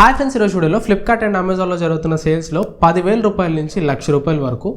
Hi friends, ఈరోజు వీడియోలో Flipkart and అమెజాన్లో జరుగుతున్న సేల్స్లో 10,000 రూపాయల నుంచి ₹1,00,000 వరకు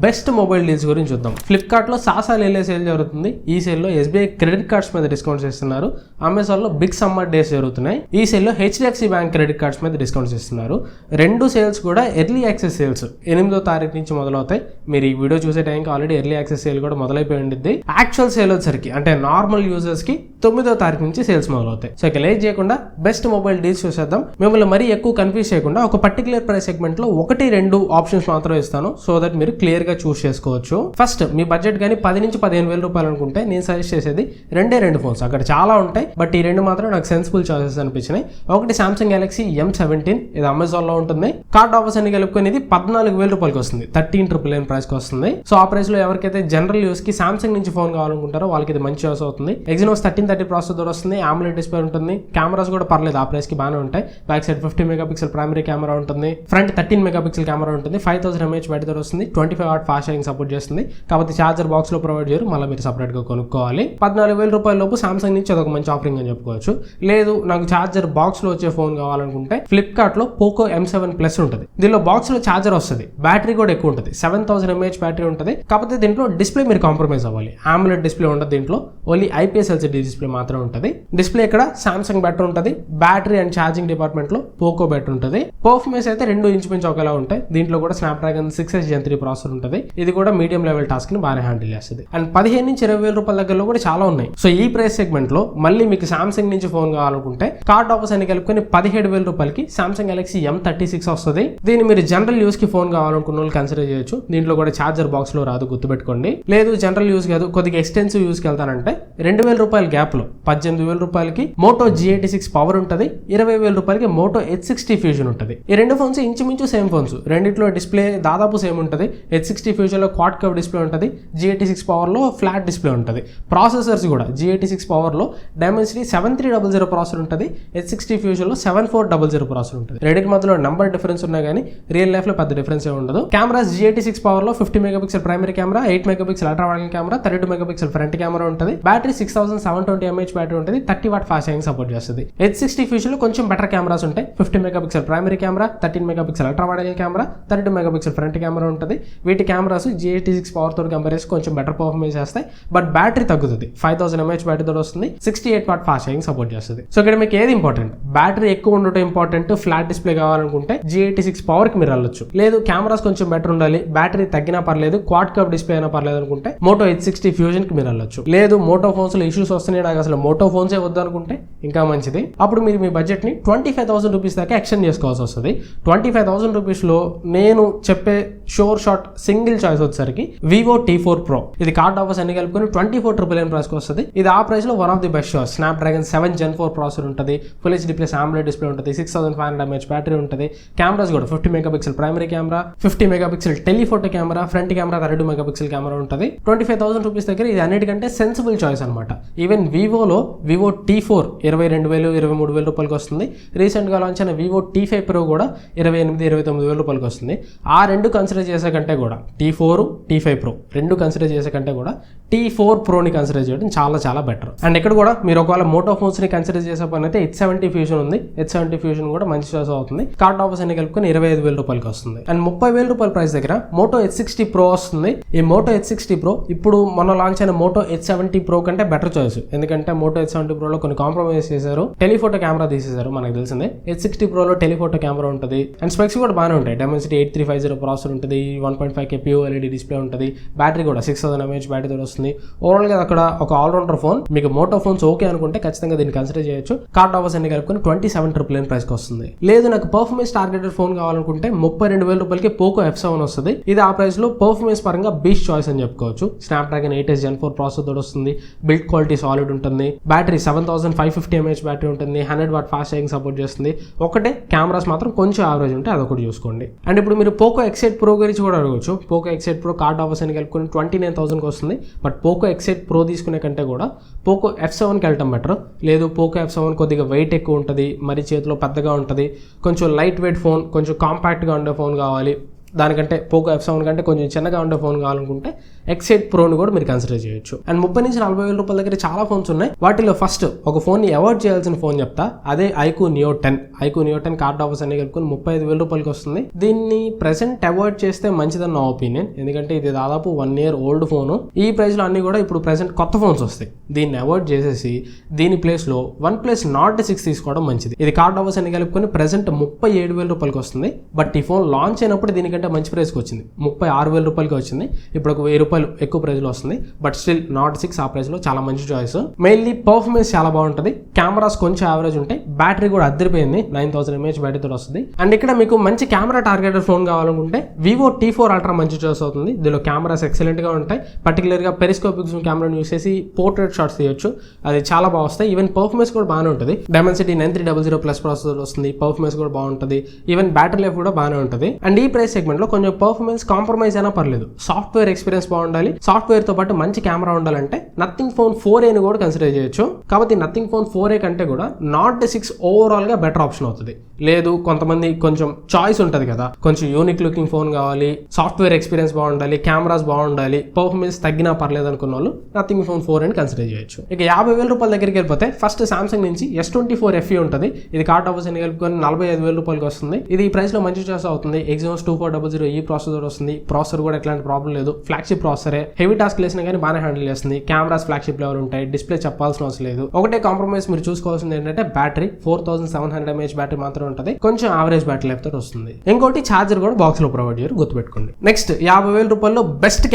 బెస్ట్ మొబైల్ డీల్స్ గురించి చూద్దాం. ఫ్లిప్కార్ట్లో సాసాలు వెళ్ళే సేల్ జరుగుతుంది. ఈ సేల్లో SBI క్రెడిట్ కార్డ్స్ మీద డిస్కౌంట్స్ ఇస్తున్నారు. అమెజాన్లో బిగ్ సమ్మర్ డేస్ జరుగుతున్నాయి. ఈ సేల్లో HDFC బ్యాంక్ క్రెడిట్ కార్డ్స్ మీద డిస్కౌంట్స్ ఇస్తున్నారు. రెండు సేల్స్ కూడా ఎర్లీ యాక్సెస్ సేల్స్ 8వ తారీఖు నుంచి మొదలవుతాయి. మీరు ఈ వీడియో చూసే టైంకి ఆల్రెడీ ఎర్లీ యాక్సెస్ సేల్ కూడా మొదలైపోయి ఉండిద్ది. యాక్చువల్ సేల్ వచ్చేసరికి అంటే నార్మల్ యూజర్స్కి 9వ తారీఖు నుంచి సేల్స్ మొదలవుతాయి. సో ఇక లేట్ చేయకుండా బెస్ట్ మొబైల్ డీల్స్ చూసేద్దాం. మిమ్మల్ని మరీ ఎక్కువ కన్ఫ్యూజ్ చేయకుండా ఒక పర్టికులర్ ప్రైస్ సెగ్మెంట్ లో 1-2 ఆప్షన్స్ మాత్రం ఇస్తాను, సో దట్ మీరు క్లియర్ గా చూస్ చేసుకోవచ్చు. ఫస్ట్ మీ బడ్జెట్ కానీ 10 నుంచి 15,000 రూపాయలు అనుకుంటే నేను సజెస్ట్ చేసేది రెండు ఫోన్స్. అక్కడ చాలా ఉంటాయి, బట్ ఈ రెండు మాత్రం నాకు సెన్సిబుల్ చాయిసెస్ అనిపించినాయి. ఒకటి Samsung Galaxy M17, ఇది అమెజాన్ లో ఉంటుంది. కార్డ్ ఆఫర్స్ అన్ని కలుపుకొని ఇది 14,000 రూపాయలకి వస్తుంది, 13,999 ప్రైస్ కి వస్తుంది. సో ఆ ప్రైస్ లో ఎవరికైతే జనరల్ యూస్ కి సామ్సంగ్ నుంచి ఫోన్ కావాలనుకుంటారో వాళ్ళకి ఇది మంచి చాయిస్ అవుతుంది. Exynos 1330 ప్రాసెసర్ వస్తుంది, AMOLED డిస్ప్లే ఉంటుంది. కెమెరాస్ కూడా పర్లేదు, ఆ ప్రైస్ కి బాగానే ఉంటాయి. Back side 50 megapixel primary camera ఉంటుంది, ఫ్రంట్ 13 మెగాపిక్సెల్ కెమెరా ఉంటుంది, 5000 mAh బ్యాటరీ వస్తుంది, 25 వాట్ ఫాస్ట్ ఛార్జింగ్ సపోర్ట్ చేస్తుంది. కాబట్టి ఛార్జర్ బాక్స్ లో ప్రొవైడ్ చేయరు, మళ్ళీ మీరు సపరేట్ గా కొనుక్కోవాలి. 14,000 రూపాయల లోపు సామ్సంగ్ నుంచి అదొక మంచి ఆఫరింగ్ అని చెప్పుకోవచ్చు. లేదు నాకు ఛార్జర్ బాక్స్ లో వచ్చే ఫోన్ కావాలనుకుంటే ఫ్లిప్కార్ట్ లో పోకో M7 Plus ఉంటుంది. దీనిలో బాక్స్ లో ఛార్జర్ వస్తుంది, బ్యాటరీ కూడా ఎక్కువ ఉంటుంది, 7000 mAh బ్యాటరీ ఉంటుంది. కాకపోతే దీంట్లో డిస్ప్లే మీరు కాంప్రమైజ్ అవ్వాలి. AMOLED డిస్ప్లే ఉండదు దీంట్లో, ఓన్లీ IPS LCD డిస్ప్లే మాత్రం ఉంటుంది. డిస్ప్లే ఇక్కడ సామ్సంగ్ బ్యాటరీ ఉంటుంది, బ్యాటరీ అండ్ ఛార్జింగ్ డిపార్ట్మెంట్ లో పోకో బ్యాటరీ ఉంటుంది. పర్ఫార్మెన్స్ అయితే రెండు ఇంచుమించు ఒకేలా ఉంటాయి. దీంట్లో కూడా స్నాప్డ్రాగన్ 6S Gen 3 ప్రాసెసర్ ఉంటుంది. ఇది కూడా మీడియం లెవెల్ టాస్క్ ని బాగా హ్యాండిల్ చేస్తుంది. అండ్ 15 నుంచి 20,000 రూపాయల దగ్గరలో కూడా చాలా ఉన్నాయి. సో ఈ ప్రైస్ సెగ్మెంట్ లో మళ్ళీ మీకు సామ్సంగ్ నుంచి ఫోన్ కావాలనుకుంటే కార్డ్ ఆఫర్స్ అన్ని కలుపుకొని 17,000 రూపాయలకి Samsung Galaxy M36 వస్తుంది. దీన్ని మీరు జనరల్ యూస్ కి ఫోన్ కావాలనుకున్న వాళ్ళు కన్సిడర్ చేయొచ్చు. దీంట్లో కూడా ఛార్జర్ బాక్స్ లో రాదు, గుర్తుపెట్టుకోండి. లేదు జనరల్ యూస్ కాదు, కొద్దిగా ఎక్స్టెన్సివ్ యూస్ కి వెళ్తానంటే 2,000 రూపాయల గ్యాప్ లో 18,000 రూపాయలకి మోటో G86 పవర్ ఉంటుంది, 20,000 రూపాయలకి మోటో H60 ఫ్యూజన్ ఉంటుంది. ఈ రెండు ఫోన్స్ ఇంచుమించు సేమ్ ఫోన్స్, రెండిట్లో డిస్ప్లే దాదాపు సేమ్ ఉంటుంది. H60 ఫ్యూజన్ లో క్వాడ్ కర్వ్ డిస్ప్లే ఉంటుంది, G86 పవర్ లో ఫ్లాట్ డిస్ప్లే ఉంటుంది. ప్రాసెసర్స్ కూడా G86 పవర్ లో Dimensity 7300 ప్రాసెసర్ ఉంటుంది, H60 ఫ్యూజన్ లో 7400 ప్రాసెసర్ ఉంటుంది. రెండింటి మధ్యలో నెంబర్ డిఫరెన్స్ ఉన్నాయి కానీ రియల్ లైఫ్ లో పెద్ద డిఫరెన్స్ ఏ ఉండదు. కెమెరాస్ G86 పవర్ లో 50 megapixel primary camera, 8 megapixel ultra wide camera, 32 megapixel front camera ఉంటుంది. బ్యాటరీ 6720 mAh బ్యాటరీ ఉంటుంది, 30 వాట్ ఫాస్ట్ ఛార్జింగ్ సపోర్ట్ చేస్తుంది. H60 ఫ్యూజన్ లో కొంచెం బెటర్ కెమెరాస్ ఉంటాయి. 50 megapixel primary camera, 13 megapixel ultra wide camera, 32 megapixel front camera ఉంటుంది. వీటి cameras G86 power తో compare చేసి కొంచెం బెటర్ పర్ఫార్మెన్స్ చేస్తాయి, బట్ బ్యాటరీ తగ్గుతుంది. 5000 mAh బ్యాటరీ తో వస్తుంది, 68 వాట్ ఫాస్ట్ ఛార్జింగ్ సపోర్ట్ చేస్తుంది. సో ఇక్కడ మీకు ఏది ఇంపార్టెంట్, బ్యాటరీ ఎక్కువ ఉండటం ఇంపార్టెంట్. ఫ్లాట్ డిస్ప్లే కావాలనుకుంటే G86 పవర్ కి మీరు వెళ్ళొచ్చు. లేదు కెమెరాస్ కొంచెం బెటర్ ఉండాలి, బ్యాటరీ తగ్గినా పర్లేదు, క్వాడ్ కర్వ్ డిస్ప్లే అయినా పర్లేదు అనుకుంటే మోటో H60 ఫ్యూజన్ కి మీరు వెళ్ళొచ్చు. లేదు మోటో ఫోన్స్ లో ఇష్యూస్ వస్తున్నాయి, నాకు అసలు మోటో ఫోన్సే వద్దు అనుకుంటే ఇంకా మంచిది. అప్పుడు మీరు మీ బడ్జెట్ ని 25,000 రూపీస్ దాకా ఎక్స్టెండ్ చేసుకోవాల్సి వస్తుంది. 25,000 రూపీస్ లో నేను చెప్పే షోర్ షాట్ సింగిల్ చాయిస్ వచ్చేసరికి Vivo T4 Pro. ఇది కార్డ్ ఆఫర్స్ అన్ని కలుపుకొని 24,999 ప్రైస్ కి వస్తుంది. ఇది ఆ ప్రైస్ లో one of the best choice. Snapdragon 7 Gen 4 processor ఉంటుంది, full HD plus AMOLED display ఉంటుంది, 6500 mAh బ్యాటరీ ఉంటుంది. కెమెరాస్ కూడా 50 megapixel primary camera, 50 megapixel telephoto camera, front camera 32 megapixel camera ఉంటుంది. 25,000 రూపీస్ దగ్గర ఇది అన్నిటికంటే సెన్సిబుల్ చాయిస్ అనమాట. ఈవెన్ వివోలో Vivo T4 22,000 23,000 రూపాయలకి వస్తుంది. రీసెంట్ గా లాంచ్ అయిన Vivo T5 Pro కూడా 28,000-29,000 రూపాయలకి వస్తుంది. ఆ రెండు కన్సిడర్ చేసే కంటే కూడా T4 T5 Pro రెండు కన్సిడర్ చేసే కంటే కూడా T4 Pro ని కన్సిడర్ చేయడం చాలా చాలా బెటర్. అండ్ ఇక్కడ కూడా మీరు ఒకవేళ మోటో ఫోన్స్ ని కన్సిడర్ చేసే పని అయితే H70 ఫ్యూజన్ ఉంది, H70 ఫ్యూజన్ కూడా మంచి చాయిస్ అవుతుంది. కార్డ్ ఆఫర్స్ అన్ని కలుపుకొని 25,000 రూపాయలకి వస్తుంది. అండ్ 30,000 రూపాయల ప్రైస్ దగ్గర మోటో H60 Pro వస్తుంది. ఈ మోటో H60 Pro ఇప్పుడు మొన్న లాంచ్ అయిన మోటో H70 Pro కంటే బెటర్ చాయిస్. ఎందుకంటే మోటో H70 Pro లో కొన్ని కాంప్రమైజ్ చేశారు, టెలిఫోటో కెమెరా తీసేశారు, మనకు తెలిసిందే. H60 Pro లో టెలిఫోటో కెమెరా ఉంటుంది, అండ్ స్పెక్స్ కూడా బాగానే ఉంటాయి. Dimensity 8350 ప్రాసెసర్ ఉంటుంది, 1.5K POLED డిస్ప్లే ఉంటుంది, బ్యాటరీ కూడా 6000 mAh బ్యాటరీ వస్తుంది. ఓవరాల్ గా అక్కడ ఒక ఆల్రౌండర్ ఫోన్. మీకు మోటో ఫోన్స్ ఓకే అనుకుంటే ఖచ్చితంగా దీన్ని కన్సిడర్ చేయొచ్చు. కార్డ్ ఆఫర్స్ అన్ని కలుపుకొని 27,999 ప్రైస్ కి వస్తుంది. లేదు నాకు పర్ఫార్మెన్స్ టార్గెటెడ్ ఫోన్ కావాలనుకుంటే 32,000 రూపాయలకి పోకో F7 వస్తుంది. ఇది ఆ ప్రైస్ లో పర్ఫార్మెన్స్ పరంగా బెస్ట్ చాయిస్ అని చెప్పుకోవచ్చు. స్నాప్డ్రాగన్ 8S Gen 4 ప్రాసెసర్ తోటి వస్తుంది, బిల్డ్ క్వాలిటీ సాలిడ్ ఉంటుంది, బ్యాటరీ 7550 mAh బ్యాటరీ ఉంటుంది, 100 వాట్ ఫాస్ట్ ఛార్జింగ్ సపోర్ట్ చేస్తుంది. ఒకటే కెమెరాస్ మాత్రం కొంచెం యావరేజ్ ఉంటే అదొకటి చూసుకోండి. అండ్ ఇప్పుడు మీరు పోకో X8 Pro గురించి కూడా అడగవచ్చు. Poco X8 Pro card offers అని కలుపుకొని 29,000 కి వస్తుంది. బట్ పోకో X8 Pro తీసుకునే కంటే కూడా పోకో F7 కి వెళ్ళటం బెటర్. లేదు పోకో F7 కొద్దిగా వెయిట్ ఎక్కువ ఉంటుంది, మరి చేతిలో పెద్దగా ఉంటుంది, కొంచెం లైట్ వెయిట్ ఫోన్, కొంచెం కాంపాక్ట్గా ఉండే ఫోన్ కావాలి, దానికంటే పోకో F7 కంటే కొంచెం చిన్నగా ఉండే ఫోన్ కావాలనుకుంటే X8 ప్రోని కూడా మీరు కన్సిడర్ చేయొచ్చు. అండ్ 30 నుంచి 40 వేల రూపాయల దగ్గర చాలా ఫోన్స్ ఉన్నాయి. వాటిలో ఫస్ట్ ఒక ఫోన్ని అవాయిడ్ చేయాల్సిన ఫోన్ చెప్తా, అదే iQOO Neo 10. iQOO Neo 10 card offers అన్ని కలుపుకొని 35,000 రూపాయలకి వస్తుంది. దీన్ని ప్రెసెంట్ అవాయిడ్ చేస్తే మంచిదని నా ఒపీనియన్, ఎందుకంటే ఇది దాదాపు 1 year ఓల్డ్ ఫోన్. ఈ ప్రైస్ లో అన్ని కూడా ఇప్పుడు ప్రెసెంట్ కొత్త ఫోన్స్ వస్తాయి. దీన్ని అవాయిడ్ చేసేసి దీని ప్లేస్ లో OnePlus Nord 6 తీసుకోవడం మంచిది. ఇది కార్డ్ ఆఫర్స్ అన్ని కలుపుకొని ప్రెసెంట్ 37,000 రూపాయలకి వస్తుంది. బట్ ఈ ఫోన్ లాంచ్ అయినప్పుడు దీనికంటే మంచి ప్రైస్కి వచ్చింది, 36,000 రూపాయలకి వచ్చింది. ఇప్పుడు ఒక 1000 రూపాయలు ఎక్కువ ప్రైస్ లో వస్తుంది. బట్ స్టిల్ Nord 6 ఆ ప్రైస్ లో చాలా మంచి చాయిస్. మెయిన్లీ పర్ఫార్మెన్స్ చాలా బాగుంటుంది, కెమెరాస్ కొంచెం యావరేజ్ ఉంటాయి, బ్యాటరీ కూడా అద్దరిపోయింది, 9000 mAh బ్యాటరీతో వస్తుంది. అండ్ ఇక్కడ మీకు మంచి కెమెరా టార్గెటెడ్ ఫోన్ కావాలనుకుంటే Vivo T4 Ultra మంచి చాయిస్ అవుతుంది. దీనిలో కెమెరాస్ ఎక్సలెంట్ గా ఉంటాయి. పర్టికులర్ గా పెరిస్కోపిక్ కెమెరాను యూస్ చేసి పోర్ట్రేట్ షాట్స్ తీయొచ్చు, అది చాలా బాగా వస్తాయి. ఈవెన్ పర్ఫార్మెన్స్ కూడా బాగానే ఉంటుంది. Dimensity 9300+ ప్రాసెసర్ వస్తుంది, పర్ఫార్మెన్స్ కూడా బాగుంటుంది. ఈవెన్ బ్యాటరీ లైఫ్ కూడా బాగానే ఉంటుంది. అండ్ ఈ ప్రైస్ సెగ్మెంట్ లో కొంచెం పర్ఫార్మెన్స్ కాంప్రమైజ్ అయినా పర్లేదు, సాఫ్ట్వేర్ ఎక్స్పీరియన్స్ బాగుండాలి. సాఫ్ట్వేర్ తో పాటు మంచి కెమెరా ఉండాలంటే నథింగ్ ఫోన్ 4a ని కూడా కన్సిడర్ చేయొచ్చు. కాబట్టి నథింగ్ ఫోన్ 4a కంటే కూడా Nord 6 ఓవరాల్ గా బెటర్ ఆప్షన్ అవుతుంది. లేదు కొంతమంది కొంచెం చాయిస్ ఉంటుంది కదా, కొంచెం యూనిక్ లుకింగ్ ఫోన్ కావాలి, సాఫ్ట్వేర్ ఎక్స్పీరియన్స్ బాగుండాలి, కెమెరాస్ బాగుండాలి, పర్ఫార్మెన్స్ తగ్గినా పర్లేదు అనుకున్న వాళ్ళు నథింగ్ ఫోన్ 4a ని కన్సిడర్ చేయొచ్చు. ఇక 50,000 రూపాయల దగ్గరికి వెళ్ళిపోతే ఫస్ట్ సామ్సంగ్ నుంచి S24 FE ఉంటుంది. ఇది కార్డ్ ఆఫర్స్ అని కలుపుకొని 45,000 రూపాయలకి వస్తుంది. ఇది ఈ ప్రైస్ లో మంచి చాయిస్ అవుతుంది. Exynos 2400 ప్రాసెసర్ వస్తుంది. ప్రాసెసర్ కూడా ఎట్లాంటి ప్రాబ్లం లేదు, ఫ్లాగ్షిప్ ప్రాసెసరే, హెవీ టాస్క్ వేసినా కానీ బాగానే హ్యాండిల్ చేస్తుంది. కెమెరాస్ ఫ్లాగ్షిప్ లెవెల్ ఉంటాయి, డిస్ప్లే చెప్పాల్సిన అవసరం లేదు. ఒకటే కాంప్రమైజ్ మీరు చూసుకోవాల్సింది ఏంటంటే బ్యాటరీ 4700 mAh బ్యాటరీ మాత్రం ఉంటుంది, కొంచెం యావరేజ్ బ్యాటరీ లైఫ్ తో వస్తుంది. ఇంకోటి ఛార్జర్ కూడా బాక్స్ లో ప్రొవైడ్ చేయరు, గుర్తుపెట్టుకోండి. నెక్స్ట్ 50,000 రూపాయల్లో బెస్ట్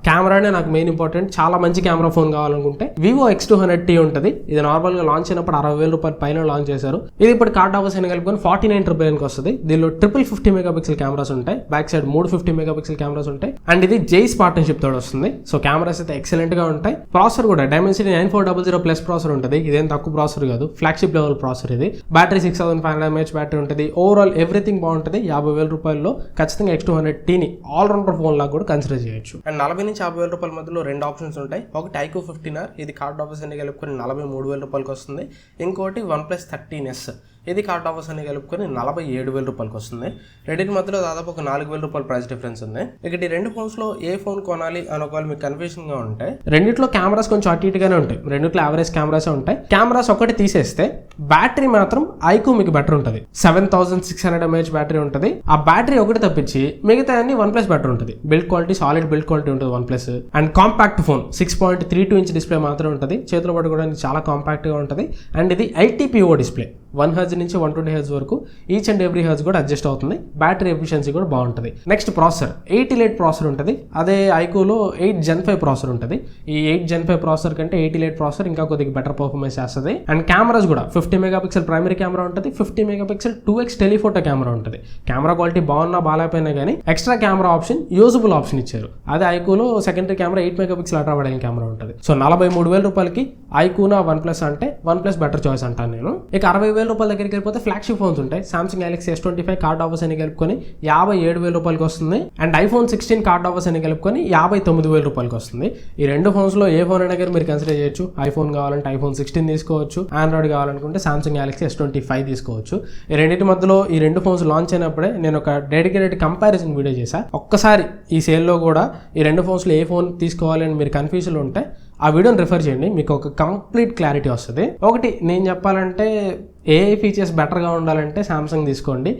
కెమెరానే నాకు మెయిన్ ఇంపార్టెంట్. చాలా మంచి కెమెరా ఫోన్ కావాలనుకుంటే Vivo X200T ఉంటుంది. ఇది నార్మల్ గా లాంచ్ అయినప్పుడు 60,000 రూపాయల పైన లాంచ్ చేశారు. ఇది ఇప్పుడు కార్డ్ ఆఫర్స్ అని కలుపుకొని 49,999 వస్తుంది. దీనిలో 50 మెగాపిక్సెల్ కెమెరాస్ ఉంటాయి, బ్యాక్ సైడ్ 50 మెగాపిక్సెల్ కెమెరాస్ ఉంటాయి. అండ్ ఇది జైస్ పార్ట్నర్షిప్ తోడు వస్తుంది. సో కెమెరాస్ అయితే ఎక్సలెంట్ గా ఉంటాయి. ప్రాసెసర్ కూడా Dimensity 9400+ ప్రాసెసర్ ఉంటుంది. ఇదేం తక్కువ ప్రాసెసర్ కాదు, ఫ్లాగ్షిప్ లెవెల్ ప్రాసెసర్ ఇది. బ్యాటరీ 6500 mAh బ్యాటరీ ఉంటుంది. ఓవరాల్ ఎవ్రీథింగ్ బాగుంటుంది. 50,000 రూపాయల్లో ఖచ్చితంగా X200T ని ఆల్రౌండర్ ఫోన్ లాగా కూడా కన్సిడర్ చేయొచ్చు. అండ్ 40 నుంచి 50,000 రూపాయల మధ్యలో రెండు ఆప్షన్స్ ఉంటాయి. ఒకటి iQOO 15R, ఇది కార్డ్ ఆఫర్స్ అన్ని కలుపుకొని 43,000 రూపాయలకి వస్తుంది. ఇంకోటి OnePlus 13S, ఇది కార్డ్ ఆఫర్స్ అన్ని కలుపుకొని 47,000 రూపాయలకి వస్తుంది. రెండింటి మధ్యలో దాదాపు ఒక 4,000 రూపాయల ప్రైస్ డిఫరెన్స్ ఉంది. ఇక ఈ రెండు ఫోన్స్ లో ఏ ఫోన్ కొనాలి అని ఒకవేళ మీకు కన్ఫ్యూజన్ గా ఉంటే, రెండిట్లో కెమెరాస్ కొంచెం అటు ఇటుగానే ఉంటాయి, రెండిట్లో యావరేజ్ కెమెరాసే ఉంటాయి. కెమెరాస్ ఒకటి తీసేస్తే బ్యాటరీ మాత్రం iQOO మీకు బెటర్ ఉంటుంది. 7600 mAh బ్యాటరీ ఉంటుంది. ఆ బ్యాటరీ ఒకటి తప్పించి మిగతా అన్ని OnePlus బెటర్ ఉంటుంది. Build quality, solid build quality ఉంటుంది OnePlus. And compact phone, 6.32 inch display మాత్రం ఉంటుంది. చేతిలో పట్టుకోవడానికి చాలా కాంపాక్ట్ గా ఉంటుంది. అండ్ ఇది LTPO డిస్ప్లే, 1 Hz నుంచి 120 Hz వరకు ఈచ్ అండ్ ఎవ్రీ హెర్జ్ కూడా అడ్జస్ట్ అవుతుంది. బ్యాటరీ ఎఫిషియన్సీ కూడా బాగుంటుంది. నెక్స్ట్ ప్రాసెసర్ 8 Elite ప్రాసెసర్ ఉంటుంది. అదే iQOOలో 8 Gen 5 ప్రాసెసర్ ఉంటుంది. ఈ 8 Gen 5 ప్రాసెసర్ కంటే 8 Elite ప్రాసెసర్ ఇంకా కొద్దిగా బెటర్ పర్ఫార్మెన్స్ చేస్తుంది. అండ్ కెమెరాస్ కూడా 50 మెగాపిక్సెల్ ప్రైమరీ కెమెరా ఉంటుంది, 50 మెగాపిక్సెల్ 2x టెలిఫోటో కెమెరా ఉంటుంది. కెమెరా క్వాలిటీ బాగున్నా బాగాలేకపోయినా కానీ extra camera option, usable option ఇచ్చారు. అదే iQOOలో secondary camera 8 megapixel ultra wide angle camera ఉంటుంది. సో 43,000 రూపాయలకి iQOOనా OnePlus అంటే OnePlus బెటర్ చాయిస్ అంటాను నేను. ఇక 60,000 రూపాయల దగ్గరికి వెళ్ళిపోతే ఫ్లాగ్షిప్ ఫోన్స్ ఉంటాయి. Samsung Galaxy S25 card offers అని కలుపుకొని 57,000 రూపాయలకి వస్తుంది. అండ్ iPhone 16 కార్డ్ ఆఫర్స్ అని కలుపుకొని 59,000 రూపాయలకి వస్తుంది. ఈ రెండు ఫోన్స్ లో ఏ ఫోన్ అయినా మీరు కన్సిడర్ చేయొచ్చు. iPhone కావాలంటే iPhone 16 తీసుకోవచ్చు, ఆండ్రాయిడ్ కావాలనుకుంటే Samsung Galaxy S25 తీసుకోవచ్చు. ఈ రెండింటి మధ్యలో ఈ రెండు ఫోన్స్ లాంచ్ అయినప్పుడే నేను ఒక డెడికేటెడ్ కంపారిజన్ వీడియో చేశాను. ఒక్కసారి ఈ సేల్లో కూడా ఈ రెండు ఫోన్స్లో ఏ ఫోన్ తీసుకోవాలి అని మీరు కన్ఫ్యూజన్ ఉంటే ఆ వీడియోని రిఫర్ చేయండి, మీకు ఒక కంప్లీట్ క్లారిటీ వస్తుంది. ఒకటి నేను చెప్పాలంటే ఏఐ ఫీచర్స్ బెటర్గా ఉండాలంటే సామ్సంగ్ తీసుకోండి,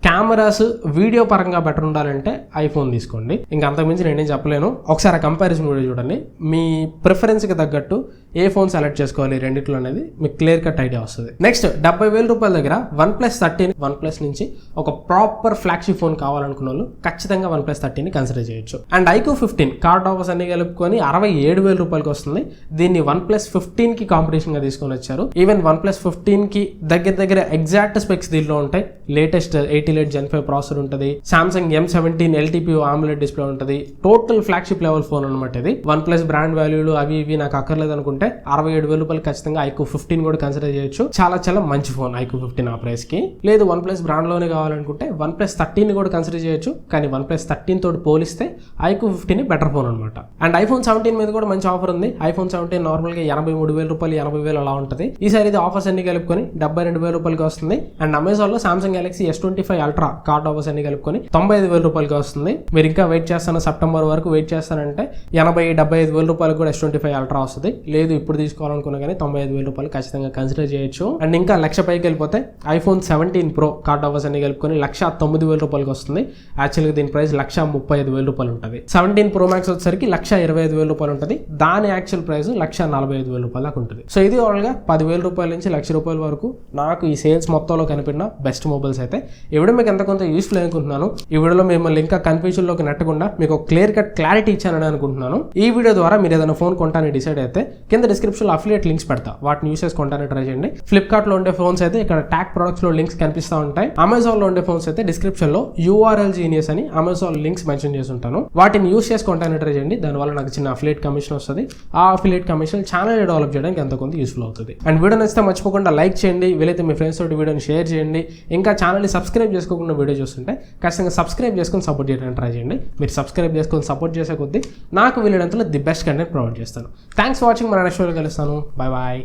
కెమెరాస్ వీడియో పరంగా బెటర్ ఉండాలంటే iPhone తీసుకోండి. ఇంకా అంతకుమించి నేనేం చెప్పలేను. ఒకసారి ఆ కంపారిజన్ వీడియో చూడండి, మీ ప్రిఫరెన్స్కి తగ్గట్టు ఏ ఫోన్ సెలెక్ట్ చేసుకోవాలి రెండిట్లో అనేది మీకు క్లియర్ కట్ ఐడియా వస్తుంది. నెక్స్ట్ 70,000 రూపాయల దగ్గర OnePlus 13, OnePlus నుంచి ఒక ప్రాపర్ ఫ్లాగ్షిప్ ఫోన్ కావాలనుకున్న వాళ్ళు ఖచ్చితంగా OnePlus 13ని కన్సిడర్ చేయొచ్చు. అండ్ iQOO 15 కార్డ్ ఆఫర్స్ అన్ని కలుపుకొని 67,000 రూపాయలకి వస్తుంది. దీన్ని OnePlus 15కి కాంపిటీషన్గా తీసుకొని వచ్చారు. ఈవెన్ OnePlus 15కి దగ్గర ఎగ్జాక్ట్ స్పెక్స్ దీనిలో ఉంటాయి. లేటెస్ట్ 8 Elite Gen 5 ప్రాసెసర్ ఉంటుంది, Samsung M17 LTPO AMOLED display ఉంటుంది. టోటల్ ఫ్లాగ్షిప్ లెవెల్ ఫోన్ అనమాట ఇది. OnePlus బ్రాండ్ వాల్యూలు అవి ఇవి నాకు అక్కర్లేదు అనుకుంటే 67,000 రూపాయలు ఖచ్చితంగా iQOO 15 కూడా కన్సిడర్ చేయొచ్చు. చాలా మంచి ఫోన్ iQOO 15 ఆ ప్రైస్ కి. లేదు OnePlus బ్రాండ్ లోనే కావాలనుకుంటే OnePlus 13 కూడా కన్సిడర్ చేయొచ్చు. కానీ OnePlus 13 తోటి పోలిస్తే iQOO 15 బెటర్ ఫోన్ అనమాట. అండ్ iPhone 17 మీద కూడా మంచి ఆఫర్ ఉంది. iPhone 17 నార్మల్ గా 83,000 రూపాయలు 80,000 అలా ఉంటుంది. ఈసారి ఇది ఆఫర్స్ అన్ని కలుపుకొని 72,000 రూపాయలకి వస్తుంది. అండ్ అమెజాన్ లో Samsung Galaxy S25 ultra card offers అన్ని కలుపుకొని 95,000 రూపాయలకి వస్తుంది. మీరు ఇంకా వెయిట్ చేస్తాను, సెప్టెంబర్ వరకు వెయిట్ చేస్తానంటే 80-75,000 రూపాయలకు కూడా S25 అల్ట్రా వస్తుంది. లేదు ఇప్పుడు తీసుకోవాలనుకున్నా కానీ 95,000 రూపాయలు ఖచ్చితంగా కన్సిడర్ చేయొచ్చు. అండ్ ఇంకా 1,00,000 పైకి వెళ్ళిపోతే iPhone 17 Pro కార్డ్ ఆఫర్స్ అన్ని కలుపుకొని 1,09,000 రూపాయలకి వస్తుంది. యాక్చువల్గా దీని ప్రైస్ 1,35,000 రూపాయలు ఉంటుంది. 17 Pro Max వచ్చేసరికి 1,25,000 రూపాయలు ఉంటుంది. దాని యాక్చువల్ ప్రైస్ 1,45,000 రూపాయల దాకా ఉంటుంది. సో ఇది ఓవరాల్గా 10,000 రూపాయల నుంచి 1,00,000 రూపాయల వరకు నాకు ఈ సేల్స్ మొత్తంలో కనిపిన బెస్ట్ మొబైల్స్ అయితే. ఈ వీడియో మీకు ఎంత కొంత యూస్ఫుల్ అనుకుంటున్నాను. ఈ వీడియోలో మిమ్మల్ని ఇంకా కన్ఫ్యూజన్లోకి నెట్టకుండా మీకు క్లియర్ కట్ క్లారిటీ ఇచ్చానని అనుకుంటున్నాను. ఈ వీడియో ద్వారా మీరు ఏదైనా ఫోన్ కొంటానని డిసైడ్ అయితే కింద డిస్క్రిప్షన్లో అఫిలియేట్ లింక్స్ పెడతా, వాటిని యూస్ చేసి కొంటానని ట్రై చేయండి. ఫ్లిప్కార్ట్లో ఉండే ఫోన్స్ అయితే ఇక్కడ ట్యాగ్ ప్రొడక్ట్స్లో లింక్స్ కనిపిస్తూ ఉంటాయి. అమెజాన్లో ఉండే ఫోన్స్ అయితే డిస్క్రిప్షన్లో URL జీనియస్ అని అమెజాన్ లింక్స్ మెన్షన్ చేసి ఉంటాను. వాటిని యూస్ చేసి కొంటానని ట్రై చేయండి. దానివల్ల నాకు చిన్న అఫిలియేట్ కమిషన్ వస్తుంది. ఆ అఫిలియేట్ కమిషన్ ఛానల్ డెవలప్ చేయడానికి ఎంత కొంత యూస్ఫుల్ అవుతుంది. అండ్ వీడియో నచ్చితే మర్చిపోకుండా లైక్ చేయండి, వీలైతే మీ ఫ్రెండ్స్ తోటి వీడియోని షేర్ చేయండి. ఇంకా ఛానల్ని సబ్స్క్రైబ్ చేసుకోకుండా వీడియో చూస్తుంటే ఖచ్చితంగా సబ్స్క్రైబ్ చేసుకొని సపోర్ట్ చేయడానికి ట్రై చేయండి. మీరు సబ్స్క్రైబ్ చేసుకొని సపోర్ట్ చేసే కొద్దీ నాకు వీలైనంతలో ది బెస్ట్ కంటెంట్ ప్రొవైడ్ చేస్తాను. Thanks for watching. మన నెక్స్ట్ వీడియో కలుస్తాను. Bye bye.